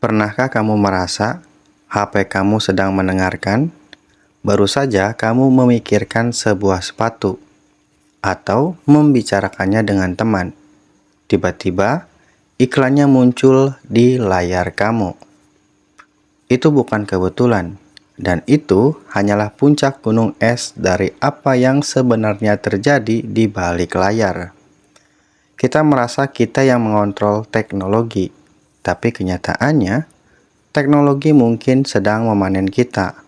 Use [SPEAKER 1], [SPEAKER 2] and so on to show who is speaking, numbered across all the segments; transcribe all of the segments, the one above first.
[SPEAKER 1] Pernahkah kamu merasa HP kamu sedang mendengarkan? Baru saja kamu memikirkan sebuah sepatu atau membicarakannya dengan teman. Tiba-tiba iklannya muncul di layar kamu. Itu bukan kebetulan, dan itu hanyalah puncak gunung es dari apa yang sebenarnya terjadi di balik layar. Kita merasa kita yang mengontrol teknologi, tapi kenyataannya teknologi mungkin sedang memanen kita.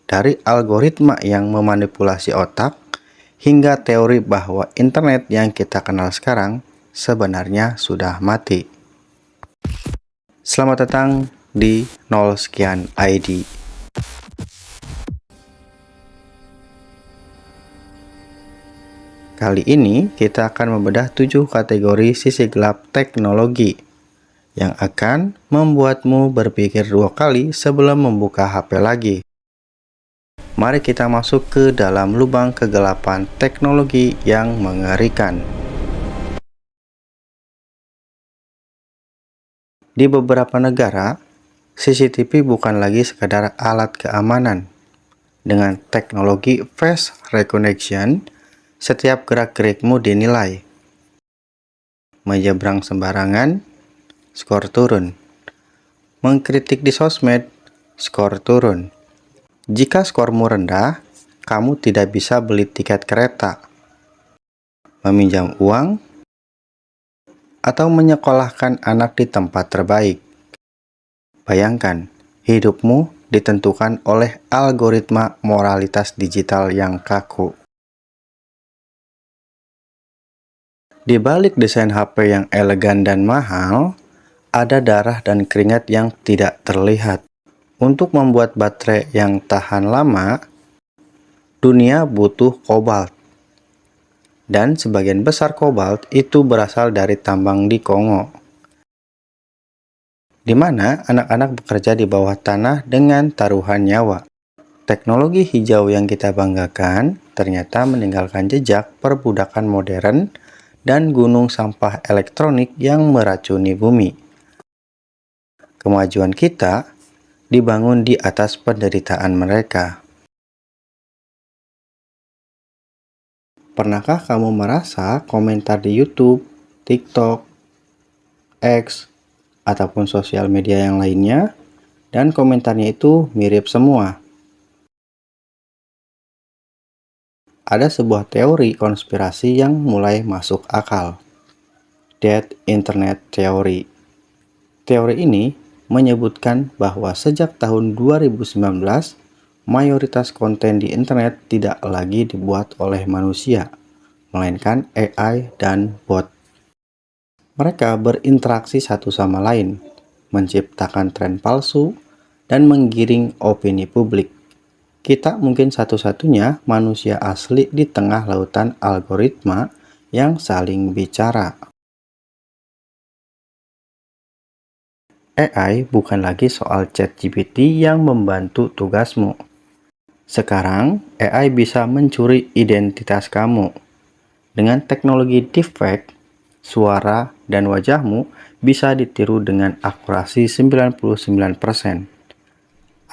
[SPEAKER 1] Dari algoritma yang memanipulasi otak, hingga teori bahwa internet yang kita kenal sekarang sebenarnya sudah mati. Selamat datang di 0 sekian ID. Kali ini kita akan membedah 7 kategori sisi gelap teknologi yang akan membuatmu berpikir 2 kali sebelum membuka HP lagi. Mari kita masuk ke dalam lubang kegelapan teknologi yang mengerikan. Di beberapa negara, CCTV bukan lagi sekadar alat keamanan. Dengan teknologi face recognition, setiap gerak-gerikmu dinilai. Menyeberang sembarangan, skor turun. Mengkritik di sosmed, skor turun. Jika skormu rendah, kamu tidak bisa beli tiket kereta, meminjam uang, atau menyekolahkan anak di tempat terbaik. Bayangkan, hidupmu ditentukan oleh algoritma moralitas digital yang kaku. Di balik desain HP yang elegan dan mahal, ada darah dan keringat yang tidak terlihat. Untuk membuat baterai yang tahan lama, dunia butuh kobalt. Dan sebagian besar kobalt itu berasal dari tambang di Kongo, di mana anak-anak bekerja di bawah tanah dengan taruhan nyawa. Teknologi hijau yang kita banggakan ternyata meninggalkan jejak perbudakan modern dan gunung sampah elektronik yang meracuni bumi. Kemajuan kita dibangun di atas penderitaan mereka. Pernahkah kamu merasa komentar di YouTube, TikTok, X, ataupun sosial media yang lainnya, dan komentarnya itu mirip semua? Ada sebuah teori konspirasi yang mulai masuk akal. Dead Internet Theory. Teori ini menyebutkan bahwa sejak tahun 2019, mayoritas konten di internet tidak lagi dibuat oleh manusia, melainkan AI dan bot. Mereka berinteraksi satu sama lain, menciptakan tren palsu, dan menggiring opini publik. Kita mungkin satu-satunya manusia asli di tengah lautan algoritma yang saling bicara. AI bukan lagi soal ChatGPT yang membantu tugasmu. Sekarang, AI bisa mencuri identitas kamu. Dengan teknologi deepfake, suara dan wajahmu bisa ditiru dengan akurasi 99%.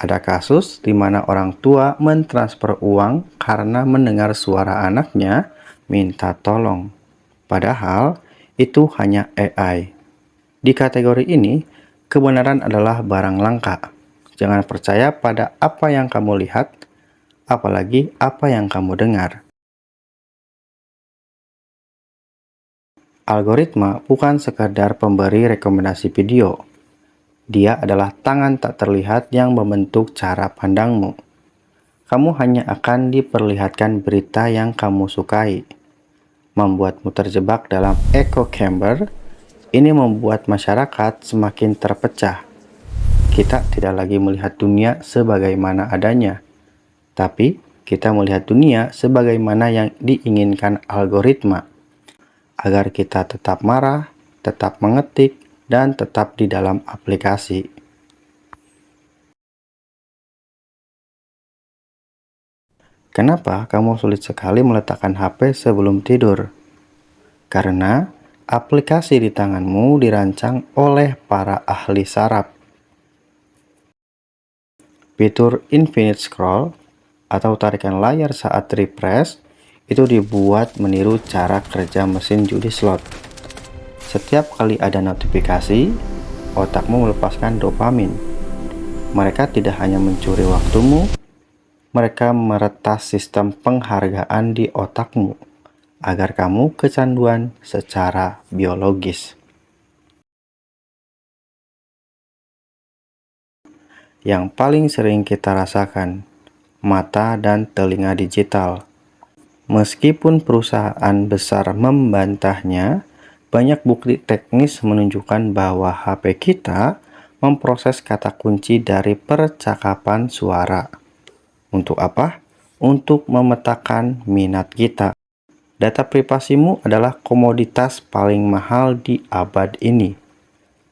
[SPEAKER 1] Ada kasus di mana orang tua mentransfer uang karena mendengar suara anaknya minta tolong. Padahal itu hanya AI. Di kategori ini, kebenaran adalah barang langka. Jangan percaya pada apa yang kamu lihat, apalagi apa yang kamu dengar. Algoritma bukan sekadar pemberi rekomendasi video. Dia adalah tangan tak terlihat yang membentuk cara pandangmu. Kamu hanya akan diperlihatkan berita yang kamu sukai. Membuatmu terjebak dalam echo chamber, ini membuat masyarakat semakin terpecah. Kita tidak lagi melihat dunia sebagaimana adanya, tapi kita melihat dunia sebagaimana yang diinginkan algoritma, agar kita tetap marah, tetap mengetik, dan tetap di dalam aplikasi. Kenapa kamu sulit sekali meletakkan HP sebelum tidur? Karena aplikasi di tanganmu dirancang oleh para ahli saraf. Fitur infinite scroll atau tarikan layar saat refresh itu dibuat meniru cara kerja mesin judi slot. Setiap kali ada notifikasi, otakmu melepaskan dopamin. Mereka tidak hanya mencuri waktumu, mereka meretas sistem penghargaan di otakmu agar kamu kecanduan secara biologis. Yang paling sering kita rasakan, mata dan telinga digital. Meskipun perusahaan besar membantahnya, banyak bukti teknis menunjukkan bahwa HP kita memproses kata kunci dari percakapan suara. Untuk apa? Untuk memetakan minat kita. Data privasimu adalah komoditas paling mahal di abad ini.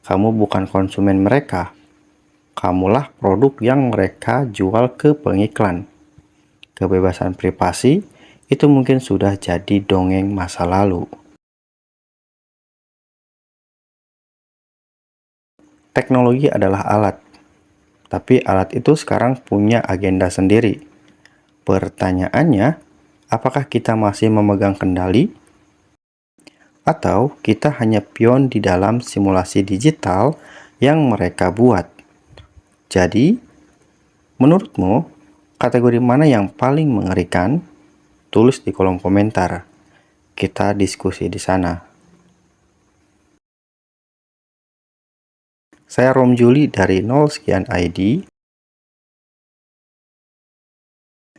[SPEAKER 1] Kamu bukan konsumen mereka. Kamulah produk yang mereka jual ke pengiklan. Kebebasan privasi itu mungkin sudah jadi dongeng masa lalu. Teknologi adalah alat, tapi alat itu sekarang punya agenda sendiri. Pertanyaannya, apakah kita masih memegang kendali? Atau kita hanya pion di dalam simulasi digital yang mereka buat? Jadi, menurutmu, kategori mana yang paling mengerikan? Tulis di kolom komentar. Kita diskusi di sana. Saya Rom Juli dari 0 sekian ID.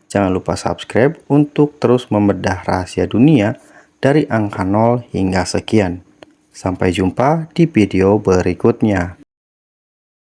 [SPEAKER 1] Jangan lupa subscribe untuk terus membedah rahasia dunia dari angka 0 hingga sekian. Sampai jumpa di video berikutnya.